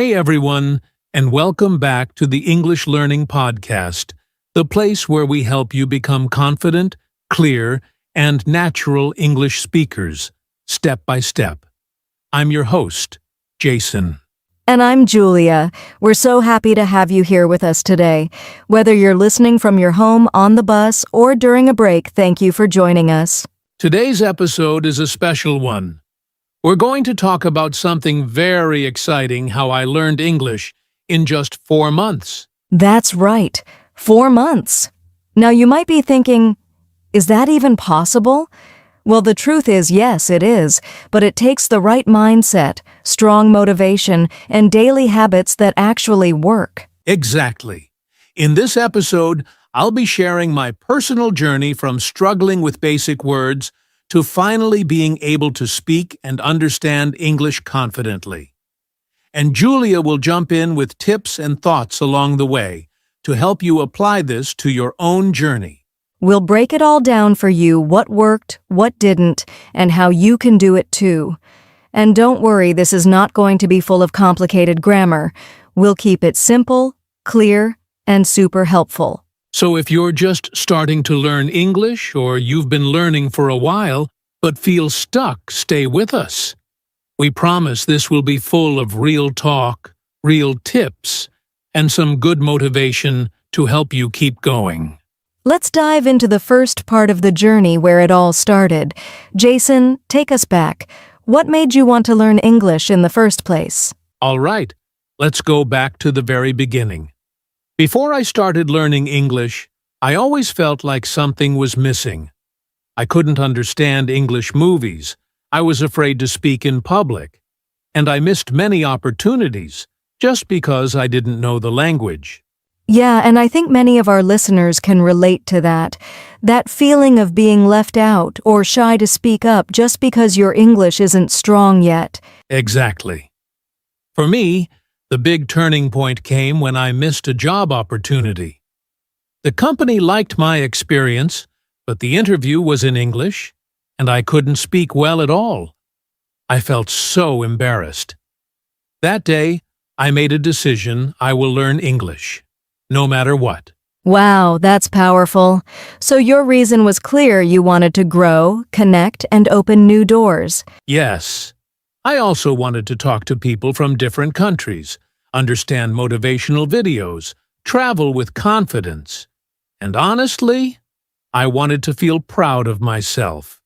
Hey everyone, and welcome back to the English Learning Podcast, the place where we help you become confident, clear, and natural English speakers, step by step. I'm your host, Jason. And I'm Julia. We're so happy to have you here with us today. Whether you're listening from your home, on the bus, or during a break, thank you for joining us. Today's episode is a special one. We're going to talk about something very exciting, how I learned English in just 4 months. That's right, 4 months. Now you might be thinking, is that even possible? Well, the truth is, yes, it is, but it takes the right mindset, strong motivation, and daily habits that actually work. Exactly. In this episode, I'll be sharing my personal journey from struggling with basic words to finally being able to speak and understand English confidently. And Julia will jump in with tips and thoughts along the way to help you apply this to your own journey. We'll break it all down for you, what worked, what didn't, and how you can do it too. And don't worry, this is not going to be full of complicated grammar. We'll keep it simple, clear, and super helpful. So if you're just starting to learn English or you've been learning for a while but feel stuck, stay with us. We promise this will be full of real talk, real tips, and some good motivation to help you keep going. Let's dive into the first part of the journey where it all started. Jason, take us back. What made you want to learn English in the first place? All right, let's go back to the very beginning. Before I started learning English, I always felt like something was missing. I couldn't understand English movies. I was afraid to speak in public. And I missed many opportunities just because I didn't know the language. Yeah, and I think many of our listeners can relate to that. That feeling of being left out or shy to speak up just because your English isn't strong yet. Exactly. For me, the big turning point came when I missed a job opportunity. The company liked my experience, but the interview was in English, and I couldn't speak well at all. I felt so embarrassed. That day, I made a decision: I will learn English, no matter what. Wow, that's powerful. So your reason was clear: you wanted to grow, connect, and open new doors. Yes. I also wanted to talk to people from different countries, understand motivational videos, travel with confidence. And honestly, I wanted to feel proud of myself.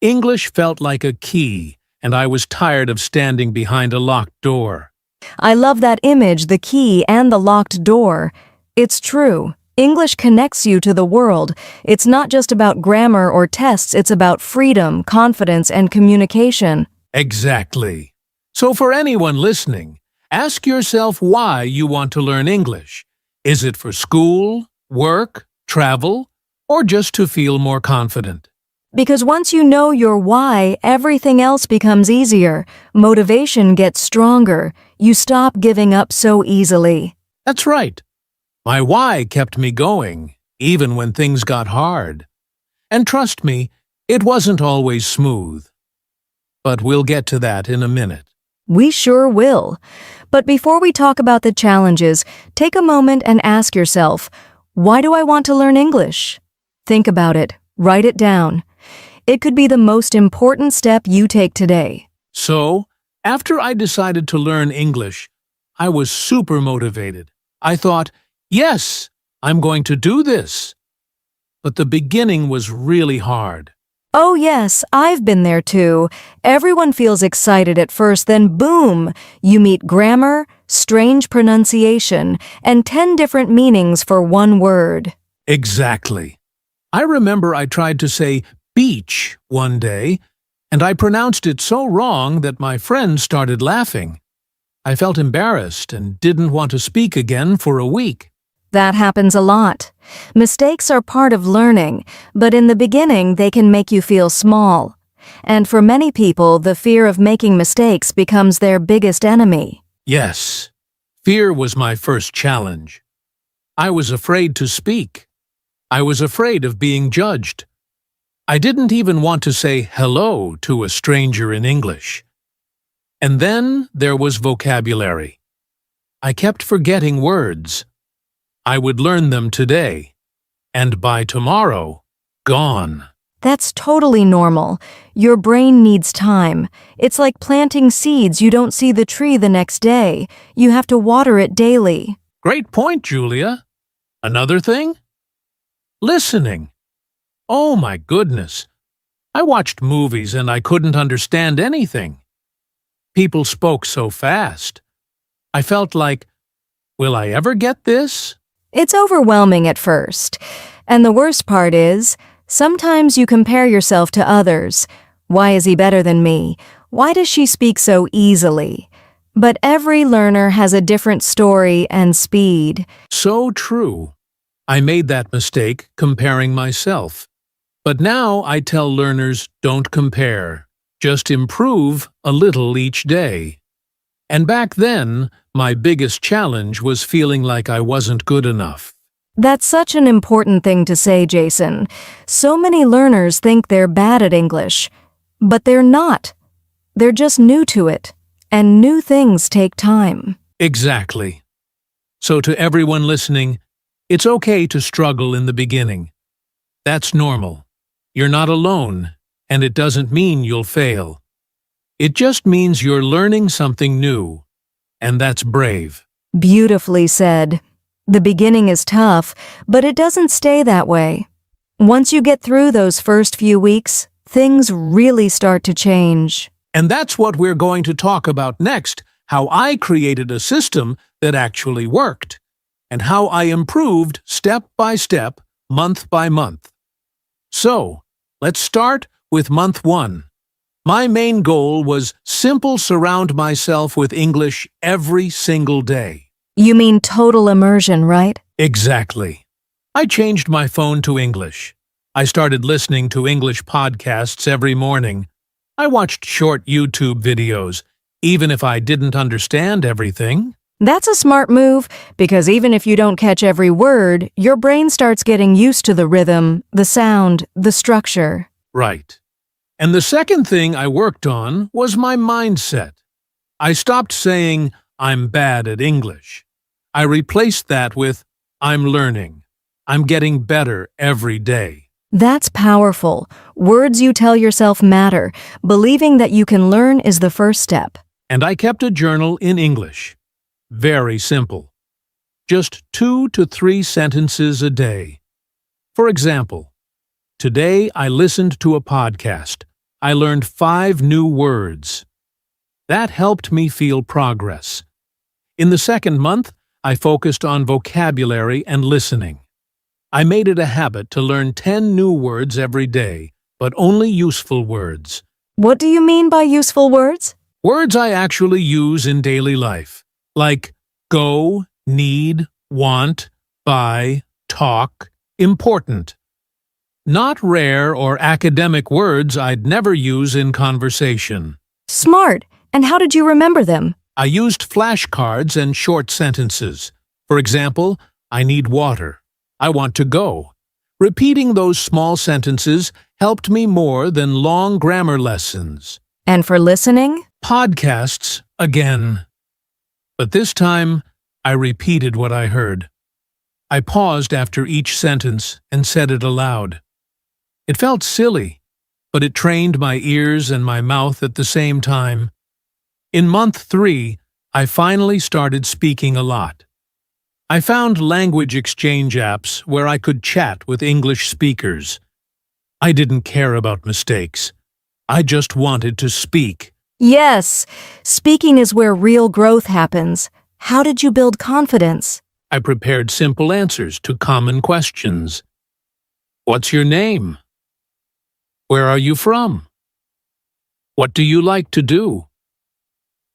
English felt like a key, and I was tired of standing behind a locked door. I love that image, the key and the locked door. It's true. English connects you to the world. It's not just about grammar or tests, it's about freedom, confidence, and communication. Exactly. So for anyone listening, ask yourself why you want to learn English. Is it for school, work, travel, or just to feel more confident? Because once you know your why, everything else becomes easier. Motivation gets stronger. You stop giving up so easily. That's right. My why kept me going, even when things got hard. And trust me, it wasn't always smooth. But we'll get to that in a minute. We sure will. But before we talk about the challenges, take a moment and ask yourself, why do I want to learn English? Think about it. Write it down. It could be the most important step you take today. So, after I decided to learn English, I was super motivated. I thought, yes, I'm going to do this. But the beginning was really hard. Oh yes, I've been there too. Everyone feels excited at first, then boom, you meet grammar, strange pronunciation, and 10 different meanings for one word. Exactly. I remember I tried to say beach one day, and I pronounced it so wrong that my friends started laughing. I felt embarrassed and didn't want to speak again for a week. That happens a lot. Mistakes are part of learning, but in the beginning they can make you feel small. And for many people, the fear of making mistakes becomes their biggest enemy. Yes, fear was my first challenge. I was afraid to speak. I was afraid of being judged. I didn't even want to say hello to a stranger in English. And then there was vocabulary. I kept forgetting words. I would learn them today, and by tomorrow, gone. That's totally normal. Your brain needs time. It's like planting seeds. You don't see the tree the next day. You have to water it daily. Great point, Julia. Another thing? Listening. Oh my goodness. I watched movies and I couldn't understand anything. People spoke so fast. I felt like, will I ever get this? It's overwhelming at first. And the worst part is, sometimes you compare yourself to others. Why is he better than me? Why does she speak so easily? But every learner has a different story and speed. So true. I made that mistake comparing myself. But now I tell learners don't compare. Just improve a little each day. And back then, my biggest challenge was feeling like I wasn't good enough. That's such an important thing to say, Jason. So many learners think they're bad at English, but they're not. They're just new to it, and new things take time. Exactly. So to everyone listening, it's okay to struggle in the beginning. That's normal. You're not alone, and it doesn't mean you'll fail. It just means you're learning something new, and that's brave. Beautifully said. The beginning is tough, but it doesn't stay that way. Once you get through those first few weeks, things really start to change. And that's what we're going to talk about next, how I created a system that actually worked, and how I improved step by step, month by month. So, let's start with month 1. My main goal was simple surround myself with English every single day. You mean total immersion, right? Exactly. I changed my phone to English. I started listening to English podcasts every morning. I watched short YouTube videos, even if I didn't understand everything. That's a smart move, because even if you don't catch every word, your brain starts getting used to the rhythm, the sound, the structure. Right. And the second thing I worked on was my mindset. I stopped saying, I'm bad at English. I replaced that with, I'm learning. I'm getting better every day. That's powerful. Words you tell yourself matter. Believing that you can learn is the first step. And I kept a journal in English. Very simple. Just 2 to 3 sentences a day. For example, today I listened to a podcast. I learned 5 new words. That helped me feel progress. In the second month, I focused on vocabulary and listening. I made it a habit to learn 10 new words every day, but only useful words. What do you mean by useful words? Words I actually use in daily life, like go, need, want, buy, talk, important. Not rare or academic words I'd never use in conversation. Smart. And how did you remember them? I used flashcards and short sentences. For example, I need water. I want to go. Repeating those small sentences helped me more than long grammar lessons. And for listening? Podcasts again. But this time, I repeated what I heard. I paused after each sentence and said it aloud. It felt silly, but it trained my ears and my mouth at the same time. In month 3, I finally started speaking a lot. I found language exchange apps where I could chat with English speakers. I didn't care about mistakes. I just wanted to speak. Yes, speaking is where real growth happens. How did you build confidence? I prepared simple answers to common questions. What's your name? Where are you from? What do you like to do?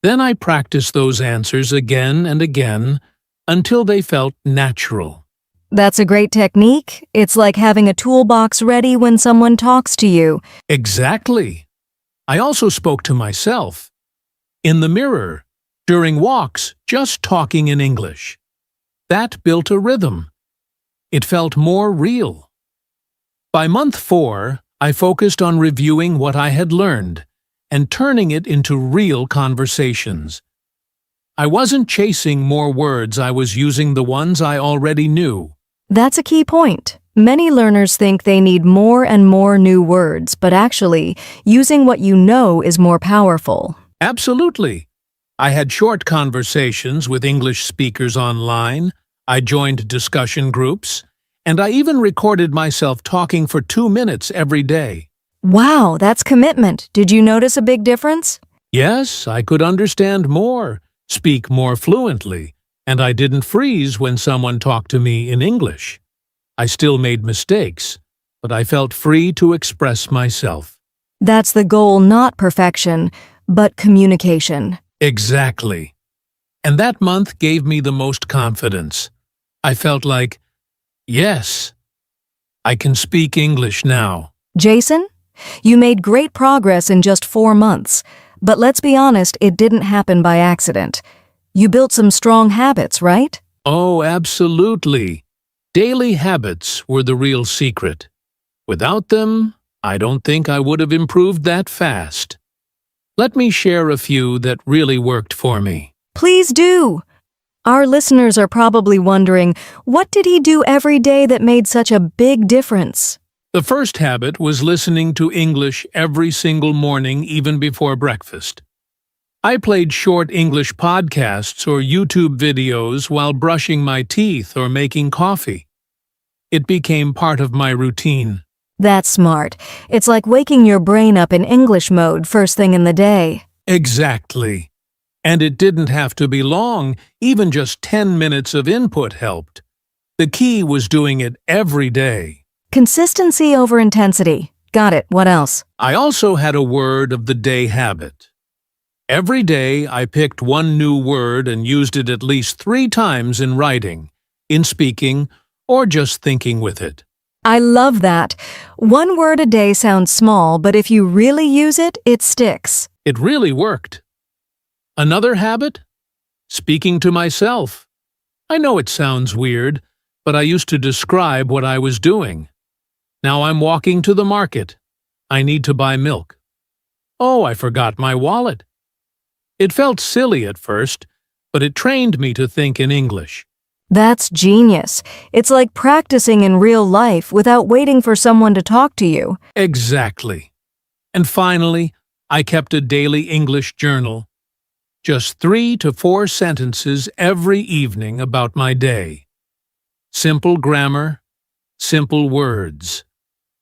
Then I practiced those answers again and again until they felt natural. That's a great technique. It's like having a toolbox ready when someone talks to you. Exactly. I also spoke to myself. In the mirror, during walks, just talking in English. That built a rhythm. It felt more real. By month 4, I focused on reviewing what I had learned and turning it into real conversations. I wasn't chasing more words, I was using the ones I already knew. That's a key point. Many learners think they need more and more new words, but actually, using what you know is more powerful. Absolutely. I had short conversations with English speakers online, I joined discussion groups, and I even recorded myself talking for 2 minutes every day. Wow, that's commitment. Did you notice a big difference? Yes, I could understand more, speak more fluently, and I didn't freeze when someone talked to me in English. I still made mistakes, but I felt free to express myself. That's the goal, not perfection, but communication. Exactly. And that month gave me the most confidence. I felt like, yes, I can speak English now. Jason, you made great progress in just 4 months, but let's be honest, it didn't happen by accident. You built some strong habits, right? Oh, absolutely. Daily habits were the real secret. Without them, I don't think I would have improved that fast. Let me share a few that really worked for me. Please do. Our listeners are probably wondering, what did he do every day that made such a big difference? The first habit was listening to English every single morning, even before breakfast. I played short English podcasts or YouTube videos while brushing my teeth or making coffee. It became part of my routine. That's smart. It's like waking your brain up in English mode first thing in the day. Exactly. And it didn't have to be long, even just 10 minutes of input helped. The key was doing it every day. Consistency over intensity. Got it. What else? I also had a word of the day habit. Every day I picked one new word and used it at least 3 times in writing, in speaking, or just thinking with it. I love that. 1 word a day sounds small, but if you really use it, it sticks. It really worked. Another habit? Speaking to myself. I know it sounds weird, but I used to describe what I was doing. Now I'm walking to the market. I need to buy milk. Oh, I forgot my wallet. It felt silly at first, but it trained me to think in English. That's genius. It's like practicing in real life without waiting for someone to talk to you. Exactly. And finally, I kept a daily English journal. Just 3 to 4 sentences every evening about my day. Simple grammar, simple words,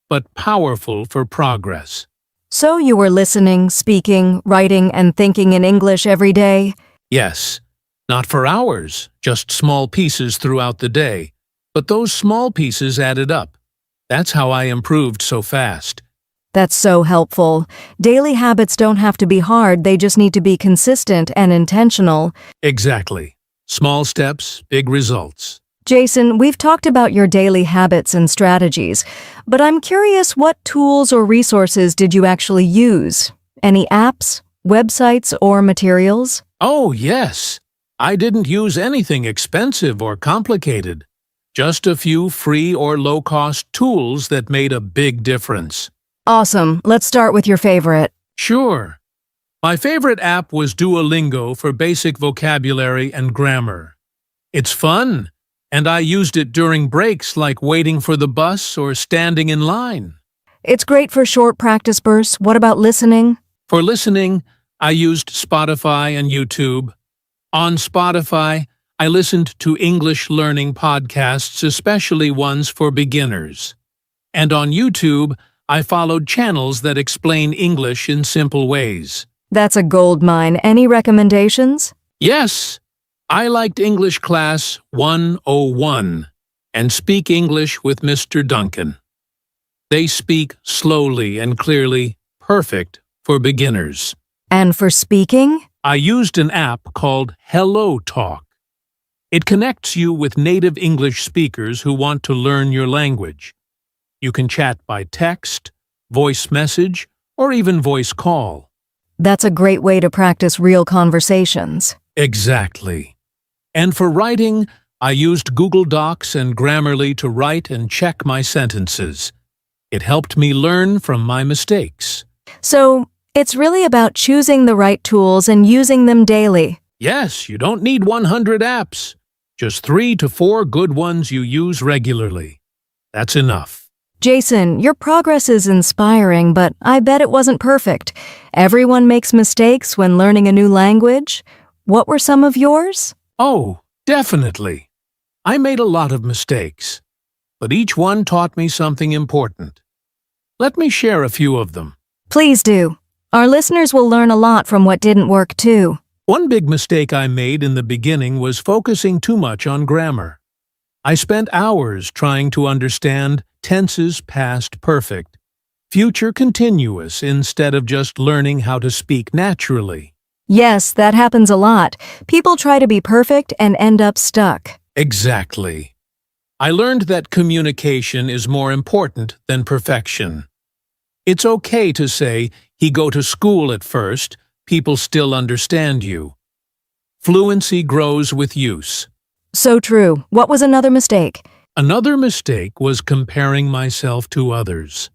but powerful for progress. So you were listening, speaking, writing, and thinking in English every day? Yes, not for hours, just small pieces throughout the day. But those small pieces added up. That's how I improved so fast. That's so helpful. Daily habits don't have to be hard, they just need to be consistent and intentional. Exactly. Small steps, big results. Jason, we've talked about your daily habits and strategies, but I'm curious, what tools or resources did you actually use? Any apps, websites, or materials? Oh, yes. I didn't use anything expensive or complicated. Just a few free or low-cost tools that made a big difference. Awesome. Let's start with your favorite. Sure. My favorite app was Duolingo for basic vocabulary and grammar. It's fun, and I used it during breaks like waiting for the bus or standing in line. It's great for short practice bursts. What about listening? For listening, I used Spotify and YouTube. On Spotify, I listened to English learning podcasts, especially ones for beginners. And on YouTube, I followed channels that explain English in simple ways. That's a gold mine. Any recommendations? Yes, I liked English Class 101 and Speak English with Mr. Duncan. They speak slowly and clearly, perfect for beginners. And for speaking? I used an app called Hello Talk. It connects you with native English speakers who want to learn your language. You can chat by text, voice message, or even voice call. That's a great way to practice real conversations. Exactly. And for writing, I used Google Docs and Grammarly to write and check my sentences. It helped me learn from my mistakes. So, it's really about choosing the right tools and using them daily. Yes, you don't need 100 apps. Just 3 to 4 good ones you use regularly. That's enough. Jason, your progress is inspiring, but I bet it wasn't perfect. Everyone makes mistakes when learning a new language. What were some of yours? Oh, definitely. I made a lot of mistakes, but each one taught me something important. Let me share a few of them. Please do. Our listeners will learn a lot from what didn't work too. One big mistake I made in the beginning was focusing too much on grammar. I spent hours trying to understand tenses past perfect, future continuous instead of just learning how to speak naturally. Yes, that happens a lot. People try to be perfect and end up stuck. Exactly. I learned that communication is more important than perfection. It's okay to say, "He go to school" at first. People still understand you. Fluency grows with use. So true. What was another mistake? Another mistake was comparing myself to others.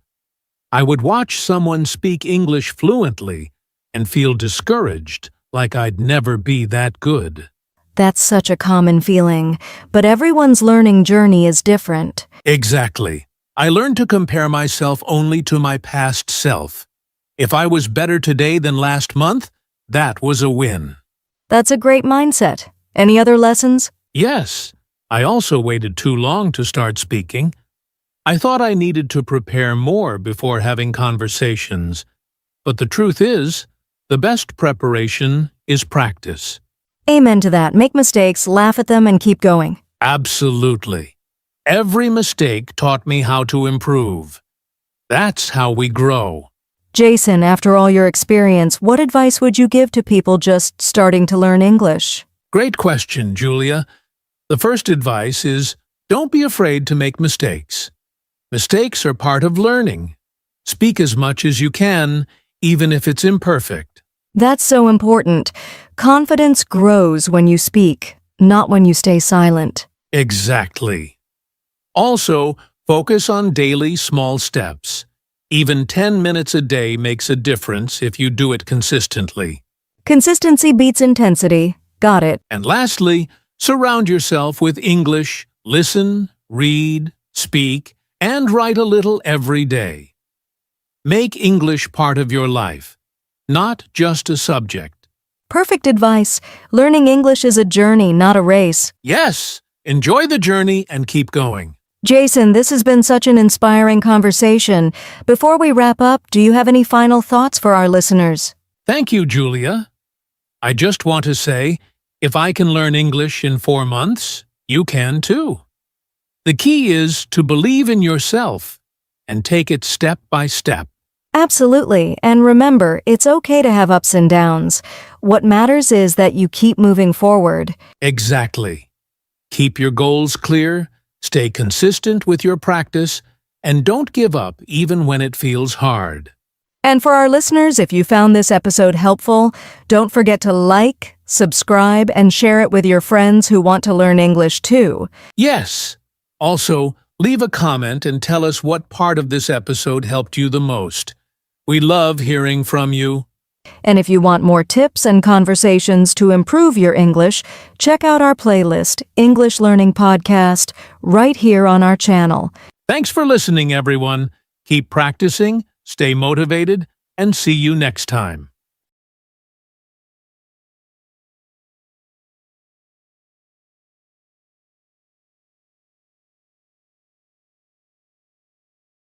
I would watch someone speak English fluently and feel discouraged, like I'd never be that good. That's such a common feeling, but everyone's learning journey is different. Exactly. I learned to compare myself only to my past self. If I was better today than last month, that was a win. That's a great mindset. Any other lessons? Yes, I also waited too long to start speaking. I thought I needed to prepare more before having conversations. But the truth is, the best preparation is practice. Amen to that. Make mistakes, laugh at them, and keep going. Absolutely. Every mistake taught me how to improve. That's how we grow. Jason, after all your experience, what advice would you give to people just starting to learn English? Great question, Julia. The first advice is, don't be afraid to make mistakes. Mistakes are part of learning. Speak as much as you can, even if it's imperfect. That's so important. Confidence grows when you speak, not when you stay silent. Exactly. Also, focus on daily small steps. Even 10 minutes a day makes a difference if you do it consistently. Consistency beats intensity. Got it. And lastly, surround yourself with English. Listen, read, speak, and write a little every day. Make English part of your life, not just a subject. Perfect advice. Learning English is a journey, not a race. Yes, enjoy the journey and keep going. Jason, this has been such an inspiring conversation. Before we wrap up, do you have any final thoughts for our listeners? Thank you, Julia. I just want to say, if I can learn English in 4 months, you can too. The key is to believe in yourself and take it step by step. Absolutely. And remember, it's okay to have ups and downs. What matters is that you keep moving forward. Exactly. Keep your goals clear, stay consistent with your practice, and don't give up even when it feels hard. And for our listeners, if you found this episode helpful, don't forget to like, subscribe, and share it with your friends who want to learn English too. Yes. Also, leave a comment and tell us what part of this episode helped you the most. We love hearing from you. And if you want more tips and conversations to improve your English, check out our playlist, English Learning Podcast, right here on our channel. Thanks for listening, everyone. Keep practicing, stay motivated, and see you next time.